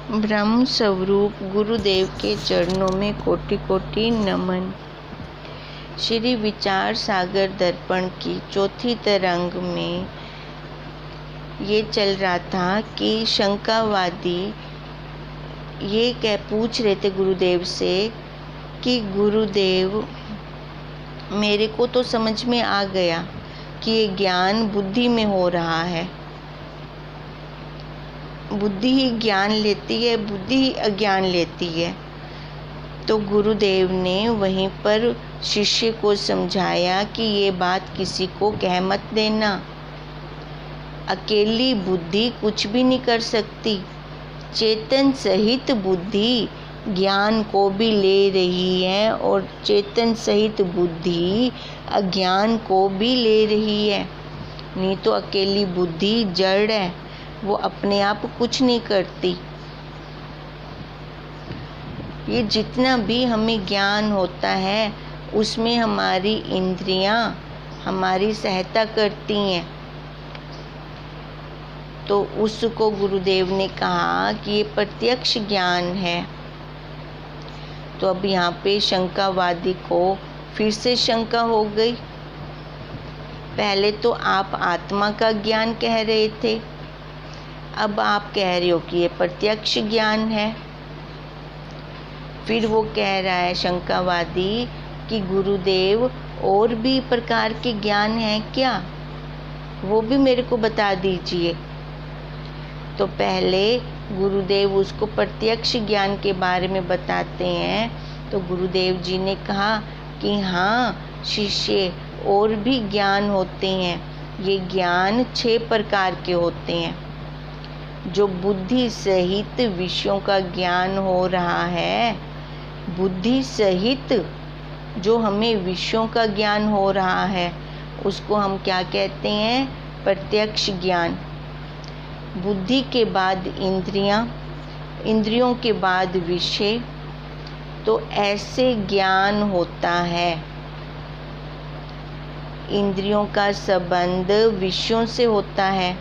ब्रह्म स्वरूप गुरुदेव के चरणों में कोटि कोटि नमन। श्री विचार सागर दर्पण की चौथी तरंग में ये चल रहा था कि शंकावादी ये पूछ रहे थे गुरुदेव से कि गुरुदेव, मेरे को तो समझ में आ गया कि ये ज्ञान बुद्धि में हो रहा है, बुद्धि ही ज्ञान लेती है, बुद्धि ही अज्ञान लेती है। तो गुरुदेव ने वहीं पर शिष्य को समझाया कि ये बात किसी को कह मत देना, अकेली बुद्धि कुछ भी नहीं कर सकती, चेतन सहित बुद्धि ज्ञान को भी ले रही है और चेतन सहित बुद्धि अज्ञान को भी ले रही है। नहीं तो अकेली बुद्धि जड़ है, वो अपने आप कुछ नहीं करती। ये जितना भी हमें ज्ञान होता है उसमें हमारी इंद्रियां हमारी सहायता करती हैं। तो उसको गुरुदेव ने कहा कि ये प्रत्यक्ष ज्ञान है। तो अब यहाँ पे शंकावादी को फिर से शंका हो गई। पहले तो आप आत्मा का ज्ञान कह रहे थे, अब आप कह रहे हो कि ये प्रत्यक्ष ज्ञान है। फिर वो कह रहा है शंकावादी कि गुरुदेव और भी प्रकार के ज्ञान हैं क्या, वो भी मेरे को बता दीजिए। तो पहले गुरुदेव उसको प्रत्यक्ष ज्ञान के बारे में बताते हैं। तो गुरुदेव जी ने कहा कि हाँ शिष्य, और भी ज्ञान होते हैं। ये ज्ञान 6 प्रकार के होते हैं। जो बुद्धि सहित विषयों का ज्ञान हो रहा है, बुद्धि सहित जो हमें विषयों का ज्ञान हो रहा है उसको हम क्या कहते हैं? प्रत्यक्ष ज्ञान। बुद्धि के बाद इंद्रियां, इंद्रियों के बाद विषय, तो ऐसे ज्ञान होता है। इंद्रियों का संबंध विषयों से होता है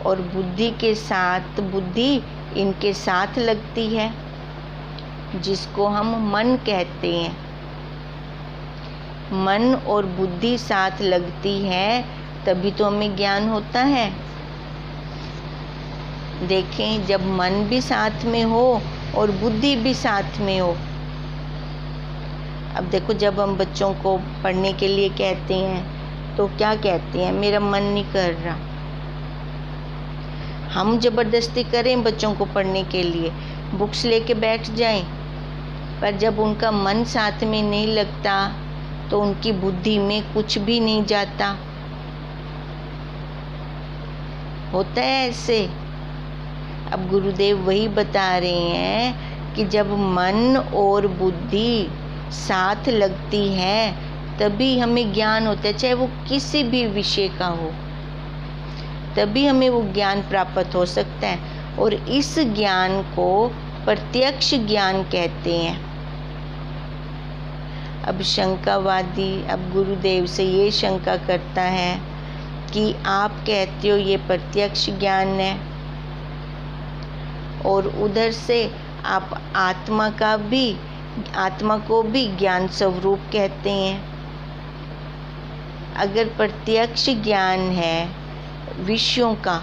और बुद्धि के साथ, बुद्धि इनके साथ लगती है, जिसको हम मन कहते हैं। मन और बुद्धि साथ लगती है तभी तो हमें ज्ञान होता है। देखें, जब मन भी साथ में हो और बुद्धि भी साथ में हो। अब देखो, जब हम बच्चों को पढ़ने के लिए कहते हैं तो क्या कहते हैं? मेरा मन नहीं कर रहा। हम जबरदस्ती करें बच्चों को पढ़ने के लिए, बुक्स लेके बैठ जाएं, पर जब उनका मन साथ में नहीं लगता तो उनकी बुद्धि में कुछ भी नहीं जाता। होता है ऐसे। अब गुरुदेव वही बता रहे हैं कि जब मन और बुद्धि साथ लगती है तभी हमें ज्ञान होता है, चाहे वो किसी भी विषय का हो, तभी हमें वो ज्ञान प्राप्त हो सकता है। और इस ज्ञान को प्रत्यक्ष ज्ञान कहते हैं। अब शंकावादी अब गुरुदेव से ये शंका करता है कि आप कहते हो ये प्रत्यक्ष ज्ञान है और उधर से आप आत्मा को भी ज्ञान स्वरूप कहते हैं। अगर प्रत्यक्ष ज्ञान है विषयों का,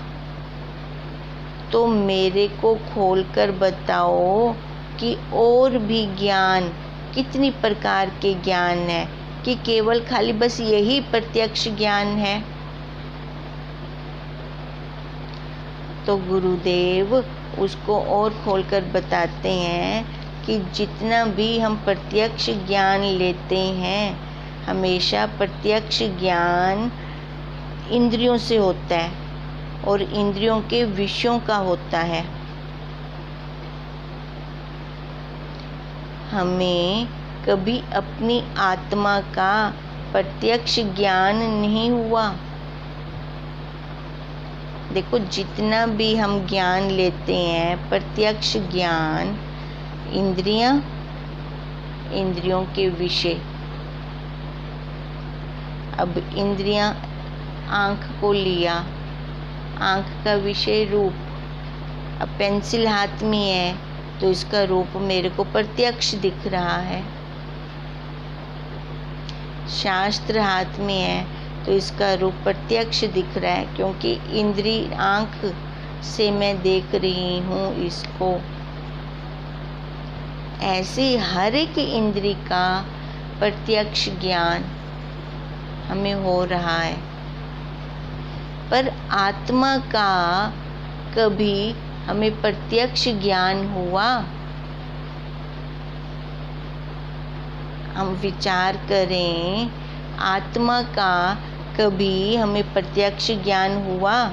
तो मेरे को खोलकर बताओ कि और भी ज्ञान कितनी प्रकार के ज्ञान है, कि केवल खाली बस यही प्रत्यक्ष ज्ञान है? तो गुरुदेव उसको और खोलकर बताते हैं कि जितना भी हम प्रत्यक्ष ज्ञान लेते हैं, हमेशा प्रत्यक्ष ज्ञान इंद्रियों से होता है और इंद्रियों के विषयों का होता है। हमें कभी अपनी आत्मा का प्रत्यक्ष ज्ञान नहीं हुआ। देखो, जितना भी हम ज्ञान लेते हैं प्रत्यक्ष ज्ञान, इंद्रियां, इंद्रियों के विषय। अब इंद्रियां, आँख को लिया, आँख का विषय रूप, अब पेंसिल हाथ में है तो इसका रूप मेरे को प्रत्यक्ष दिख रहा है। शास्त्र हाथ में है तो इसका रूप प्रत्यक्ष दिख रहा है, क्योंकि इंद्रिय आँख से मैं देख रही हूँ इसको। ऐसे हर एक इंद्रिय का प्रत्यक्ष ज्ञान हमें हो रहा है, पर आत्मा का कभी हमें प्रत्यक्ष ज्ञान हुआ? हम विचार करें, आत्मा का कभी हमें प्रत्यक्ष ज्ञान हुआ?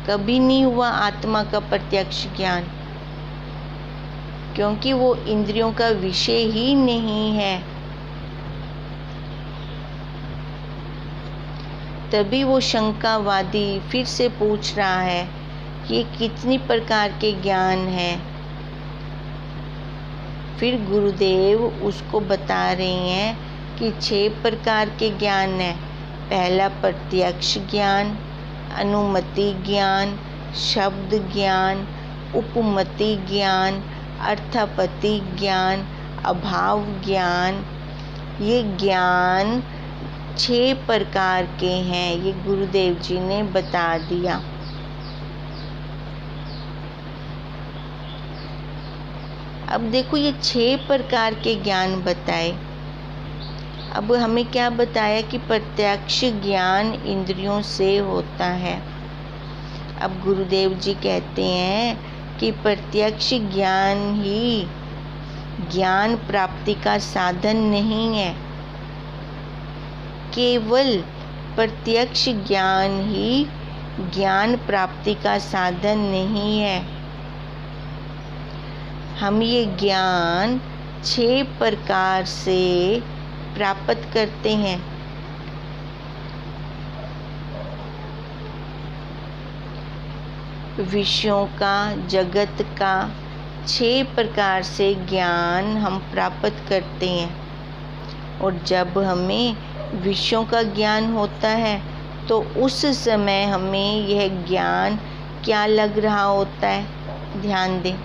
कभी नहीं हुआ आत्मा का प्रत्यक्ष ज्ञान, क्योंकि वो इंद्रियों का विषय ही नहीं है। तभी वो शंकावादी फिर से पूछ रहा है कि ये कितनी प्रकार के ज्ञान हैं। फिर गुरुदेव उसको बता रहे हैं कि 6 प्रकार के ज्ञान हैं। पहला प्रत्यक्ष ज्ञान, अनुमति ज्ञान, शब्द ज्ञान, उपमति ज्ञान, अर्थापत्ति ज्ञान, अभाव ज्ञान। ये ज्ञान 6 प्रकार के हैं, ये गुरुदेव जी ने बता दिया। अब देखो, ये 6 प्रकार के ज्ञान बताए। अब हमें क्या बताया कि प्रत्यक्ष ज्ञान इंद्रियों से होता है। अब गुरुदेव जी कहते हैं कि प्रत्यक्ष ज्ञान ही ज्ञान प्राप्ति का साधन नहीं है। केवल प्रत्यक्ष ज्ञान ही ज्ञान प्राप्ति का साधन नहीं है। हम ये ज्ञान 6 प्रकार से प्राप्त करते हैं। विषयों का, जगत का 6 प्रकार से ज्ञान हम प्राप्त करते हैं। और जब हमें विषयों का ज्ञान होता है तो उस समय हमें यह ज्ञान क्या लग रहा होता है? ध्यान दें,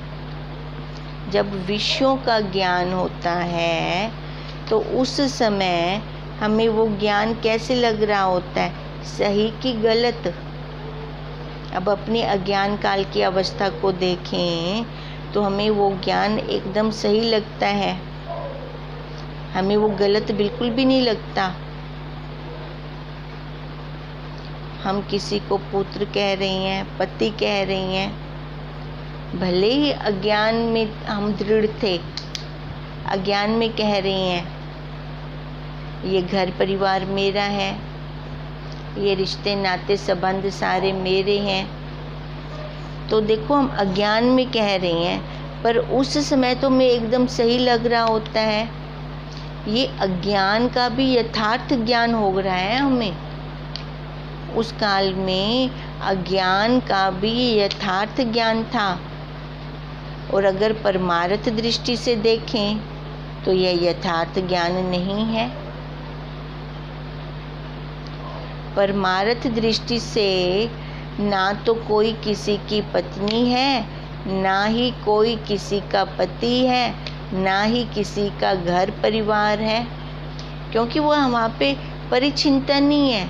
जब विषयों का ज्ञान होता है तो उस समय हमें वो ज्ञान कैसे लग रहा होता है? सही कि गलत? अब अपने अज्ञान काल की अवस्था को देखें तो हमें वो ज्ञान एकदम सही लगता है, हमें वो गलत बिल्कुल भी नहीं लगता। हम किसी को पुत्र कह रही हैं, पति कह रही हैं, भले ही अज्ञान में हम दृढ़ थे, अज्ञान में कह रही हैं ये घर परिवार मेरा है, ये रिश्ते नाते संबंध सारे मेरे हैं, तो देखो हम अज्ञान में कह रही हैं, पर उस समय तो मैं एकदम सही लग रहा होता है। ये अज्ञान का भी यथार्थ ज्ञान हो रहा है हमें। उस काल में अज्ञान का भी यथार्थ ज्ञान था, और अगर परमार्थ दृष्टि से देखें तो यह यथार्थ ज्ञान नहीं है। परमार्थ दृष्टि से ना तो कोई किसी की पत्नी है, ना ही कोई किसी का पति है, ना ही किसी का घर परिवार है, क्योंकि वो वहाँ पे परिचिंता नहीं है।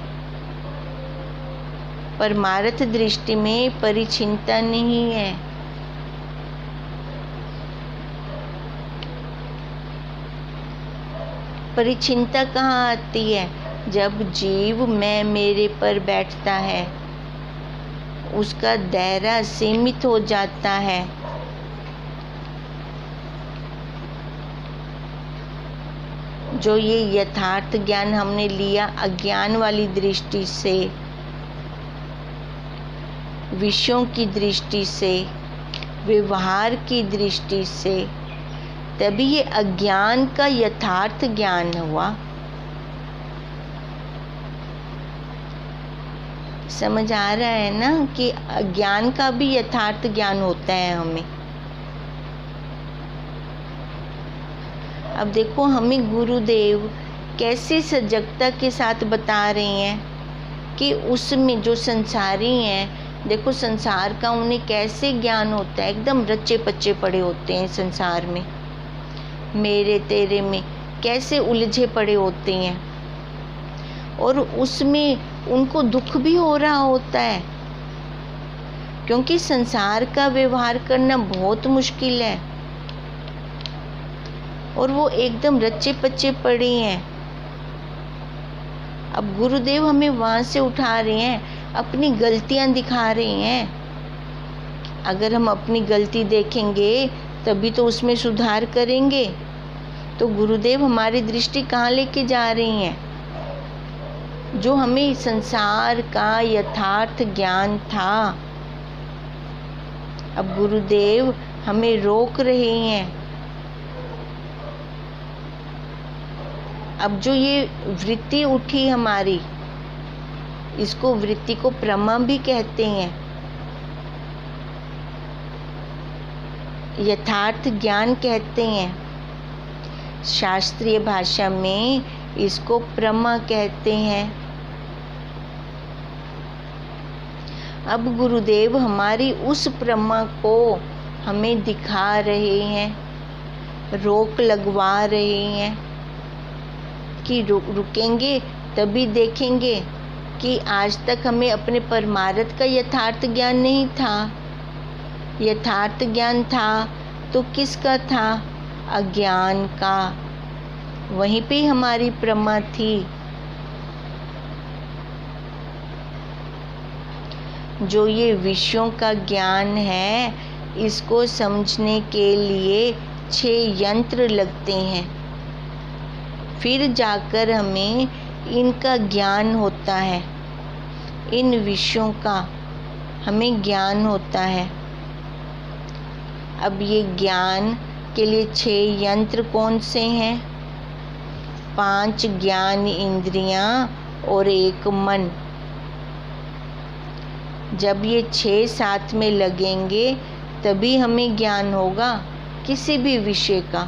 परमार्थ दृष्टि में परिचिंता नहीं है। परिचिंता कहाँ आती है? जब जीव मैं मेरे पर बैठता है, उसका दायरा सीमित हो जाता है। जो ये यथार्थ ज्ञान हमने लिया अज्ञान वाली दृष्टि से, विषयों की दृष्टि से, व्यवहार की दृष्टि से, तभी ये अज्ञान का यथार्थ ज्ञान हुआ। समझ आ रहा है ना कि अज्ञान का भी यथार्थ ज्ञान होता है हमें। अब देखो, हमें गुरुदेव कैसे सजगता के साथ बता रहे हैं कि उसमें जो संसारी हैं देखो संसार का उन्हें कैसे ज्ञान होता है, एकदम रच्चे पच्चे पड़े होते हैं संसार में, मेरे तेरे में कैसे उलझे पड़े होते हैं, और उसमें उनको दुख भी हो रहा होता है, क्योंकि संसार का व्यवहार करना बहुत मुश्किल है और वो एकदम रच्चे पच्चे पड़े हैं। अब गुरुदेव हमें वहाँ से उठा रहे हैं, अपनी गलतियाँ दिखा रहे हैं। अगर हम अपनी गलती देखेंगे तभी तो उसमें सुधार करेंगे। तो गुरुदेव हमारी दृष्टि कहाँ लेके जा रही हैं? जो हमें संसार का यथार्थ ज्ञान था, अब गुरुदेव हमें रोक रहे हैं। अब जो ये वृत्ति उठी हमारी, इसको वृत्ति को प्रमा भी कहते हैं, यथार्थ ज्ञान कहते हैं। शास्त्रीय भाषा में इसको प्रमा कहते हैं। अब गुरुदेव हमारी उस प्रमा को हमें दिखा रहे हैं, रोक लगवा रहे हैं कि रुकेंगे तभी देखेंगे कि आज तक हमें अपने परमार्थ का यथार्थ ज्ञान नहीं था। यथार्थ ज्ञान था तो किसका था? अज्ञान का। वहीं पे हमारी प्रमा थी। जो ये विषयों का ज्ञान है, इसको समझने के लिए 6 यंत्र लगते हैं, फिर जाकर हमें इनका ज्ञान होता है, इन विषयों का हमें ज्ञान होता है। अब ये ज्ञान के लिए 6 यंत्र कौन से हैं? 5 ज्ञान इंद्रियां और 1 मन। जब ये 6 साथ में लगेंगे तभी हमें ज्ञान होगा किसी भी विषय का।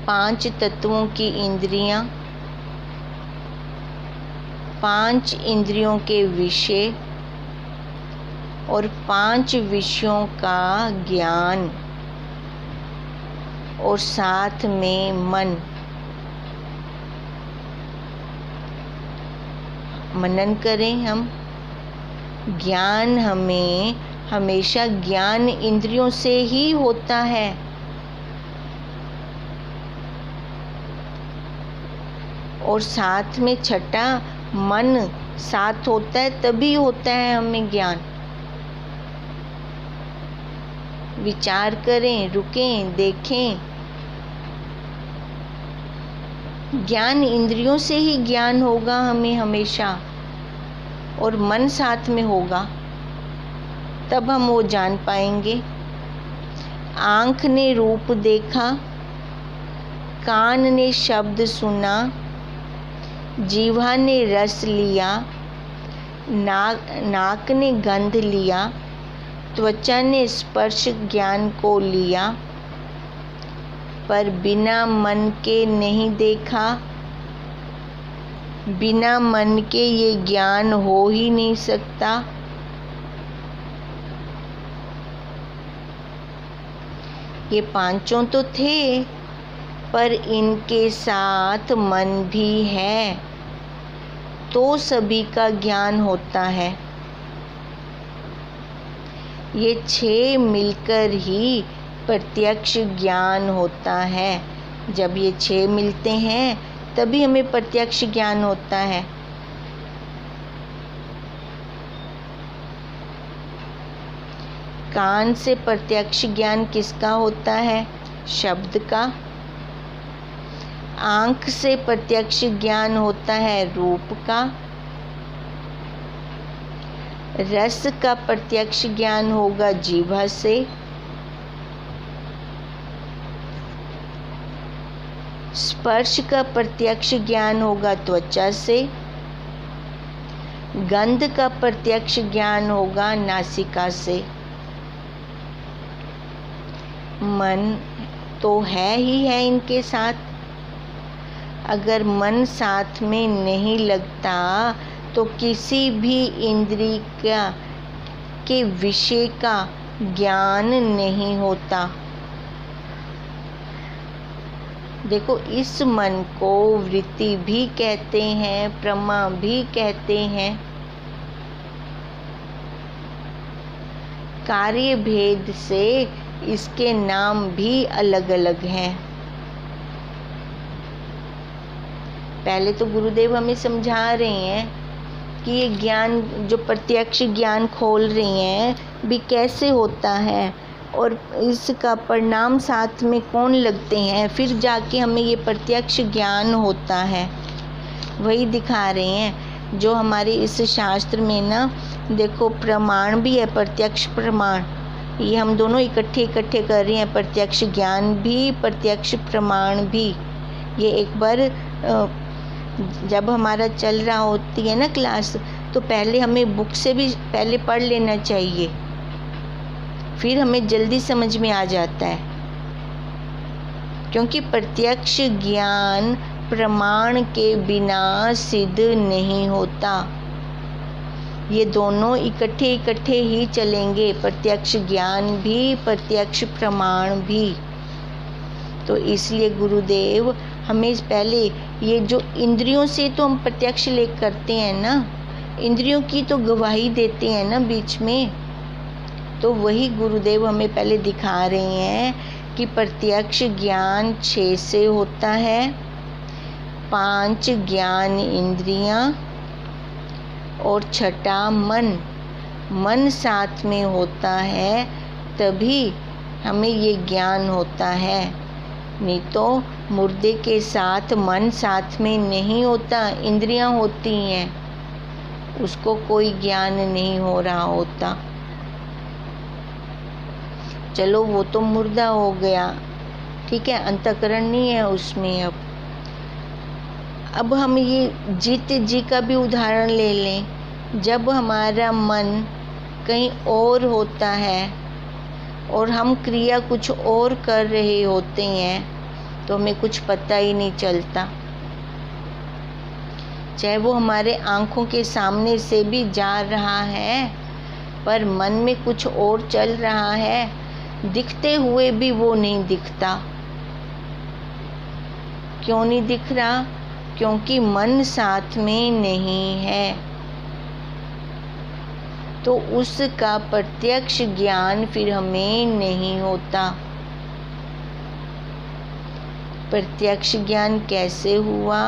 5 तत्वों की इंद्रियां, 5 इंद्रियों के विषय और 5 विषयों का ज्ञान, और साथ में मन। मनन करें हम। ज्ञान हमें हमेशा ज्ञान इंद्रियों से ही होता है। और साथ में छठा मन साथ होता है तभी होता है हमें ज्ञान। विचार करें, रुकें, देखें। ज्ञान इंद्रियों से ही ज्ञान होगा हमें हमेशा, और मन साथ में होगा तब हम वो जान पाएंगे। आँख ने रूप देखा, कान ने शब्द सुना, जीवा ने रस लिया, नाक ने गंध लिया, त्वचा ने स्पर्श ज्ञान को लिया, पर बिना मन के नहीं देखा। बिना मन के ये ज्ञान हो ही नहीं सकता। ये 5 तो थे, पर इनके साथ मन भी है तो सभी का ज्ञान होता है। ये 6 मिलकर ही प्रत्यक्ष ज्ञान होता है। जब ये 6 मिलते हैं तभी हमें प्रत्यक्ष ज्ञान होता है। कान से प्रत्यक्ष ज्ञान किसका होता है? शब्द का। आँख से प्रत्यक्ष ज्ञान होता है रूप का। रस का प्रत्यक्ष ज्ञान होगा जीवा से। स्पर्श का प्रत्यक्ष ज्ञान होगा त्वचा से। गंध का प्रत्यक्ष ज्ञान होगा नासिका से। मन तो है ही है इनके साथ। अगर मन साथ में नहीं लगता तो किसी भी इंद्रिय के विषय का ज्ञान नहीं होता। देखो, इस मन को वृत्ति भी कहते हैं, प्रमा भी कहते हैं। कार्य भेद से इसके नाम भी अलग अलग हैं। पहले तो गुरुदेव हमें समझा रहे हैं कि ये ज्ञान, जो प्रत्यक्ष ज्ञान खोल रही हैं, भी कैसे होता है और इसका परिणाम साथ में कौन लगते हैं, फिर जाके हमें ये प्रत्यक्ष ज्ञान होता है, वही दिखा रहे हैं। जो हमारे इस शास्त्र में ना, देखो, प्रमाण भी है, प्रत्यक्ष प्रमाण, ये हम दोनों इकट्ठे कर रहे हैं, प्रत्यक्ष ज्ञान भी, प्रत्यक्ष प्रमाण भी। ये एक बार जब हमारा चल रहा होती है ना क्लास, तो पहले हमें बुक से भी पहले पढ़ लेना चाहिए, फिर हमें जल्दी समझ में आ जाता है। क्योंकि प्रत्यक्ष ज्ञान प्रमाण के बिना सिद्ध नहीं होता। ये दोनों इकट्ठे ही चलेंगे, प्रत्यक्ष ज्ञान भी, प्रत्यक्ष प्रमाण भी। तो इसलिए गुरुदेव हमें पहले ये जो इंद्रियों से तो हम प्रत्यक्ष लेख करते हैं ना, इंद्रियों की तो गवाही देते हैं ना बीच में, तो वही गुरुदेव हमें पहले दिखा रहे हैं कि प्रत्यक्ष ज्ञान 6 से होता है, 5 ज्ञान इंद्रियां और 6 मन साथ में होता है, तभी हमें ये ज्ञान होता है। नहीं तो मुर्दे के साथ मन साथ में नहीं होता, इंद्रियां होती हैं, उसको कोई ज्ञान नहीं हो रहा होता। चलो, वो तो मुर्दा हो गया, ठीक है, अंतःकरण नहीं है उसमें। अब हम ये जीत जी का भी उदाहरण ले लें। जब हमारा मन कहीं और होता है और हम क्रिया कुछ और कर रहे होते हैं, तो हमें कुछ पता ही नहीं चलता। चाहे वो हमारे आँखों के सामने से भी जा रहा है, पर मन में कुछ और चल रहा है, दिखते हुए भी वो नहीं दिखता। क्यों नहीं दिख रहा? क्योंकि मन साथ में नहीं है। तो उसका प्रत्यक्ष ज्ञान फिर हमें नहीं होता। प्रत्यक्ष ज्ञान कैसे हुआ?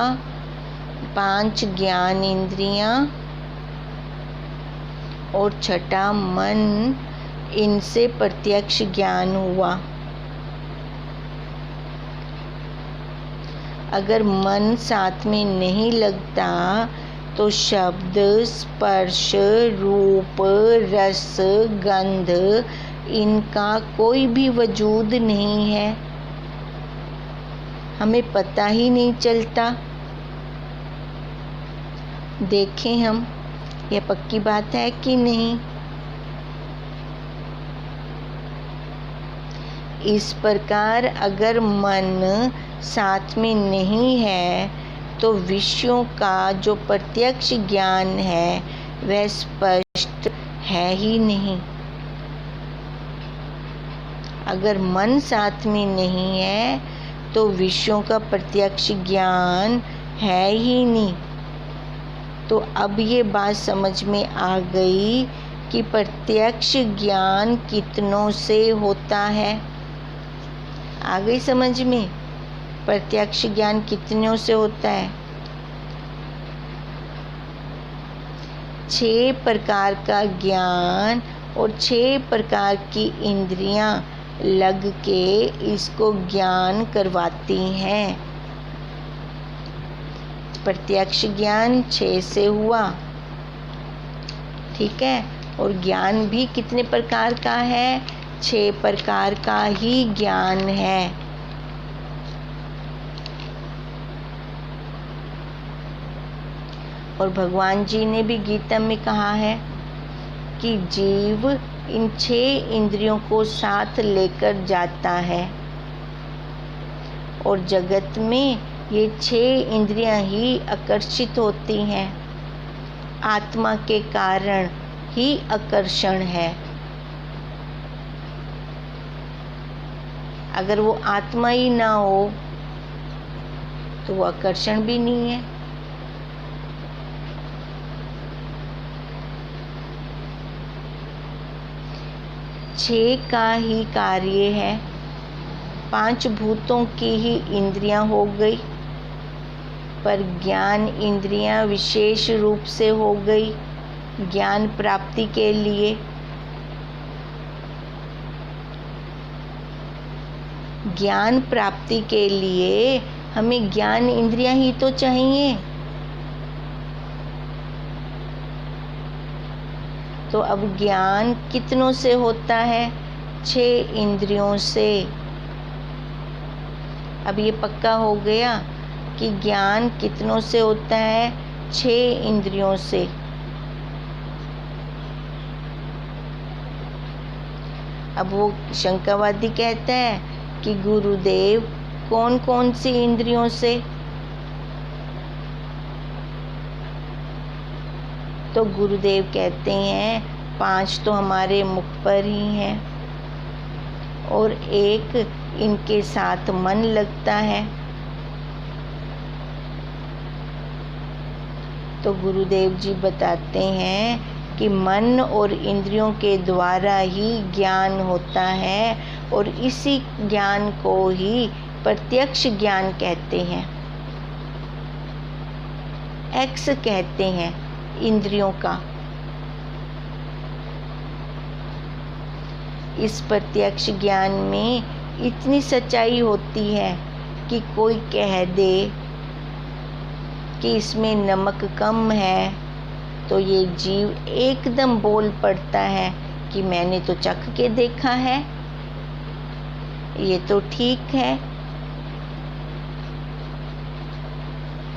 5 ज्ञान इंद्रियां और 6 मन, इनसे प्रत्यक्ष ज्ञान हुआ। अगर मन साथ में नहीं लगता तो शब्द, स्पर्श, रूप, रस, गंध, इनका कोई भी वजूद नहीं है, हमें पता ही नहीं चलता। देखें हम, यह पक्की बात है कि नहीं? इस प्रकार अगर मन साथ में नहीं है तो विषयों का जो प्रत्यक्ष ज्ञान है वह स्पष्ट है ही नहीं। अगर मन साथ में नहीं है तो विषयों का प्रत्यक्ष ज्ञान है ही नहीं। तो अब ये बात समझ में आ गई कि प्रत्यक्ष ज्ञान कितनों से होता है। आ गई समझ में? प्रत्यक्ष ज्ञान कितनों से होता है? 6 प्रकार का ज्ञान और 6 प्रकार की इंद्रियां लग के इसको ज्ञान करवाती हैं। प्रत्यक्ष ज्ञान 6 से हुआ, ठीक है, और ज्ञान भी कितने प्रकार का है? 6 प्रकार का ही ज्ञान है। और भगवान जी ने भी गीता में कहा है कि जीव इन 6 इंद्रियों को साथ लेकर जाता है और जगत में ये 6 इंद्रियां ही आकर्षित होती हैं। आत्मा के कारण ही आकर्षण है। अगर वो आत्मा ही ना हो तो वो आकर्षण भी नहीं है। छह का ही कार्य है। 5 भूतों की ही इंद्रियां हो गई, पर ज्ञान इंद्रियां विशेष रूप से हो गई ज्ञान प्राप्ति के लिए। ज्ञान प्राप्ति के लिए हमें ज्ञान इंद्रियां ही तो चाहिए। तो अब ज्ञान कितनों से होता है? 6 इंद्रियों से। अब ये पक्का हो गया कि ज्ञान कितनों से होता है? 6 इंद्रियों से। अब वो शंकावादी कहता है कि गुरुदेव कौन कौन सी इंद्रियों से? तो गुरुदेव कहते हैं 5 तो हमारे मुख पर ही हैं और 1 इनके साथ मन लगता है। तो गुरुदेव जी बताते हैं कि मन और इंद्रियों के द्वारा ही ज्ञान होता है और इसी ज्ञान को ही प्रत्यक्ष ज्ञान कहते हैं। एक्स कहते हैं इंद्रियों का। इस प्रत्यक्ष ज्ञान में इतनी सच्चाई होती है कि कोई कह दे कि इसमें नमक कम है तो ये जीव एकदम बोल पड़ता है कि मैंने तो चख के देखा है, ये तो ठीक है।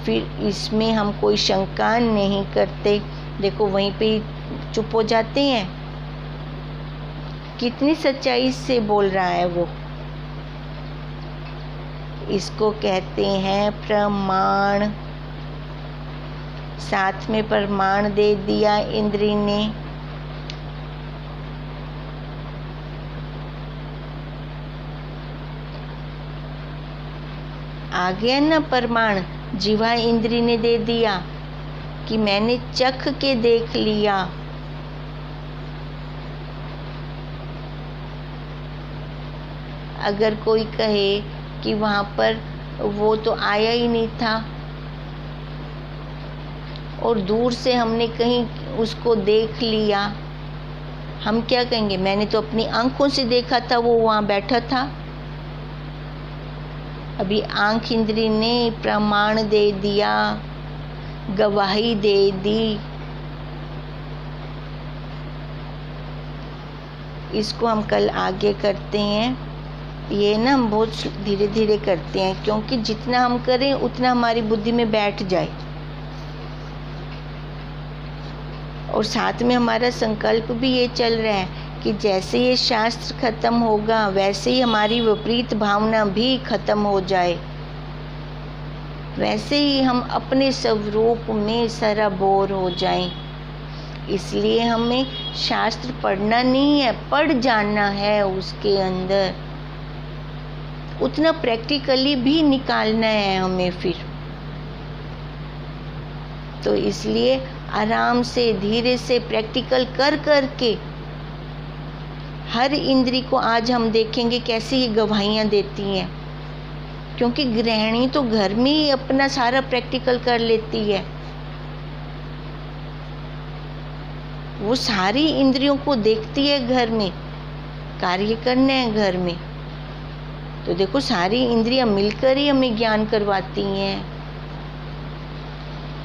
फिर इसमें हम कोई शंका नहीं करते। देखो वहीं पे ही चुप हो जाते हैं। कितनी सच्चाई से बोल रहा है वो। इसको कहते हैं प्रमाण। साथ में प्रमाण दे दिया इंद्री ने। आ गया ना प्रमाण, जीवा इंद्री ने दे दिया कि मैंने चख के देख लिया। अगर कोई कहे कि वहाँ पर वो तो आया ही नहीं था और दूर से हमने कहीं उसको देख लिया, हम क्या कहेंगे? मैंने तो अपनी आंखों से देखा था, वो वहाँ बैठा था। अभी आंख इंद्री ने प्रमाण दे दिया, गवाही दे दी। इसको हम कल आगे करते हैं। ये ना हम बहुत धीरे धीरे करते हैं क्योंकि जितना हम करें उतना हमारी बुद्धि में बैठ जाए और साथ में हमारा संकल्प भी ये चल रहा है कि जैसे ये शास्त्र खत्म होगा वैसे ही हमारी विपरीत भावना भी खत्म हो जाए, वैसे ही हम अपने स्वरूप में सराबोर हो जाएं। इसलिए हमें शास्त्र पढ़ना नहीं है, पढ़ जाना है उसके अंदर, उतना प्रैक्टिकली भी निकालना है हमें फिर। तो इसलिए आराम से धीरे से प्रैक्टिकल कर करके हर इंद्री को आज हम देखेंगे कैसे ये गवाहियाँ देती हैं, क्योंकि गृहिणी तो घर में ही अपना सारा प्रैक्टिकल कर लेती है। वो सारी इंद्रियों को देखती है, घर में कार्य करने हैं घर में, तो देखो सारी इंद्रियां मिलकर ही हमें ज्ञान करवाती हैं।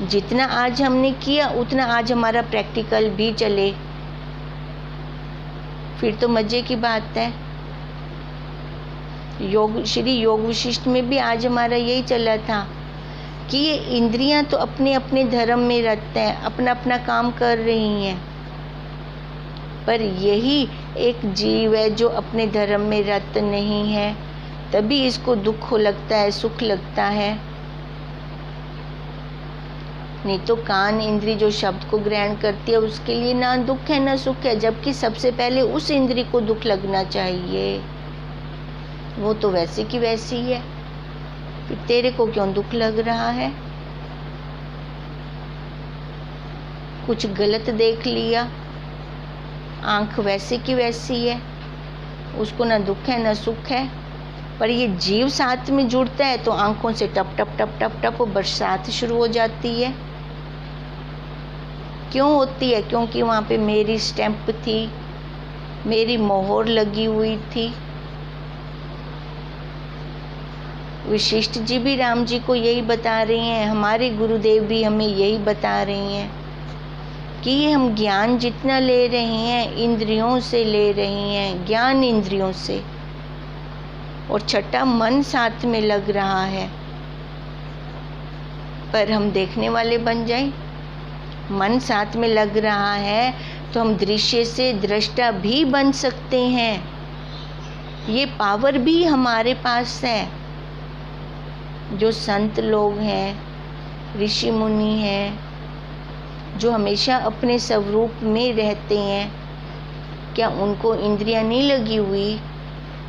जितना आज हमने किया उतना आज हमारा प्रैक्टिकल भी चले, फिर तो मजे की बात है। श्री योग विशिष्ट में भी आज हमारा यही चला था कि ये इंद्रियां तो अपने अपने धर्म में रहते हैं, अपना अपना काम कर रही हैं, पर यही एक जीव है जो अपने धर्म में रत नहीं है, तभी इसको दुख लगता है, सुख लगता है। नहीं तो कान इंद्री जो शब्द को ग्रहण करती है उसके लिए ना दुख है ना सुख है, जबकि सबसे पहले उस इंद्री को दुख लगना चाहिए। वो तो वैसे की वैसी है, फिर तेरे को क्यों दुख लग रहा है? कुछ गलत देख लिया, आंख वैसे की वैसी है, उसको ना दुख है ना सुख है। पर ये जीव साथ में जुड़ता है तो आंखों से टप टप टप टप टप बरसात शुरू हो जाती है। क्यों होती है? क्योंकि वहाँ पे मेरी स्टैंप थी, मेरी मोहर लगी हुई थी। वशिष्ठ जी भी राम जी को यही बता रही हैं, हमारे गुरुदेव भी हमें यही बता रही हैं कि ये हम ज्ञान जितना ले रहे हैं इंद्रियों से ले रहे हैं, ज्ञान इंद्रियों से, और छठा मन साथ में लग रहा है। पर हम देखने वाले बन जाएं। मन साथ में लग रहा है तो हम दृश्य से दृष्टा भी बन सकते हैं। ये पावर भी हमारे पास है। जो संत लोग हैं, ऋषि मुनि हैं, जो हमेशा अपने स्वरूप में रहते हैं, क्या उनको इंद्रियां नहीं लगी हुई?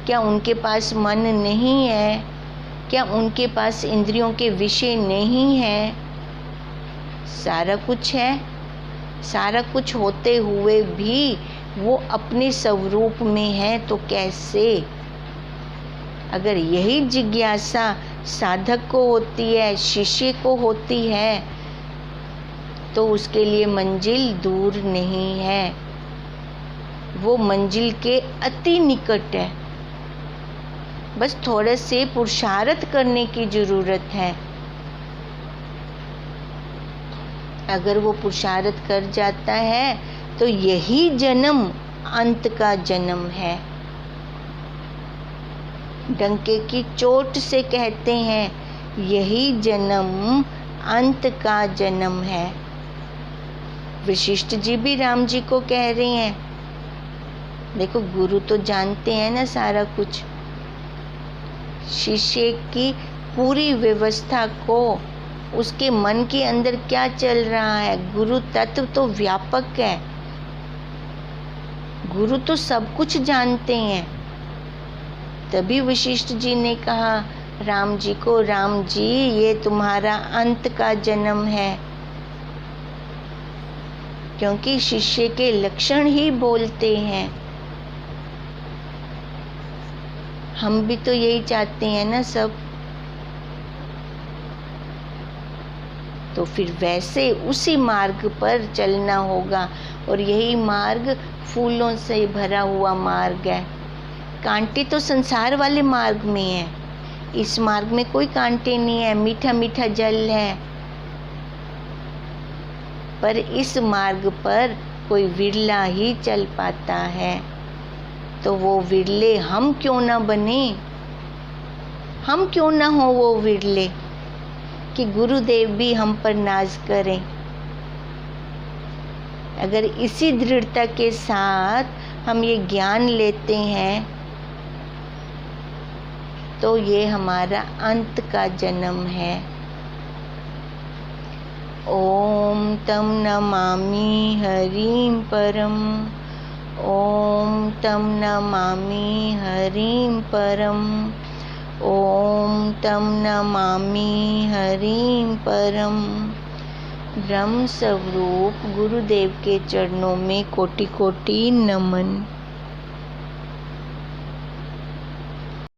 क्या उनके पास मन नहीं है? क्या उनके पास इंद्रियों के विषय नहीं है? सारा कुछ है। सारा कुछ होते हुए भी वो अपने स्वरूप में है तो कैसे? अगर यही जिज्ञासा साधक को होती है, शिष्य को होती है, तो उसके लिए मंजिल दूर नहीं है, वो मंजिल के अति निकट है। बस थोड़े से पुरुषार्थ करने की ज़रूरत है। अगर वो पुरुषार्थ कर जाता है तो यही जन्म अंत का जन्म है। डंके की चोट से कहते हैं, यही जन्म अंत का जन्म है। वशिष्ठ जी भी राम जी को कह रहे हैं, देखो गुरु तो जानते हैं ना सारा कुछ। शिष्य की पूरी व्यवस्था को, उसके मन के अंदर क्या चल रहा है, गुरु तत्व तो व्यापक है। गुरु तो सब कुछ जानते हैं। तभी वशिष्ठ जी ने कहा राम जी को, राम जी ये तुम्हारा अंत का जन्म है, क्योंकि शिष्य के लक्षण ही बोलते हैं। हम भी तो यही चाहते हैं ना सब। तो फिर वैसे उसी मार्ग पर चलना होगा, और यही मार्ग फूलों से भरा हुआ मार्ग है। कांटे तो संसार वाले मार्ग में है, इस मार्ग में कोई कांटे नहीं है, मीठा मीठा जल है। पर इस मार्ग पर कोई विरला ही चल पाता है। तो वो विरले हम क्यों ना बने? हम क्यों ना हो वो विरले कि गुरुदेव भी हम पर नाज करें। अगर इसी दृढ़ता के साथ हम ये ज्ञान लेते हैं तो ये हमारा अंत का जन्म है। ओम तम नमामि हरिं परम, ओम तम नमामि हरिं परम, ओम तम नमामि हरिं परम। ब्रह्म स्वरूप गुरुदेव के चरणों में कोटि कोटि नमन।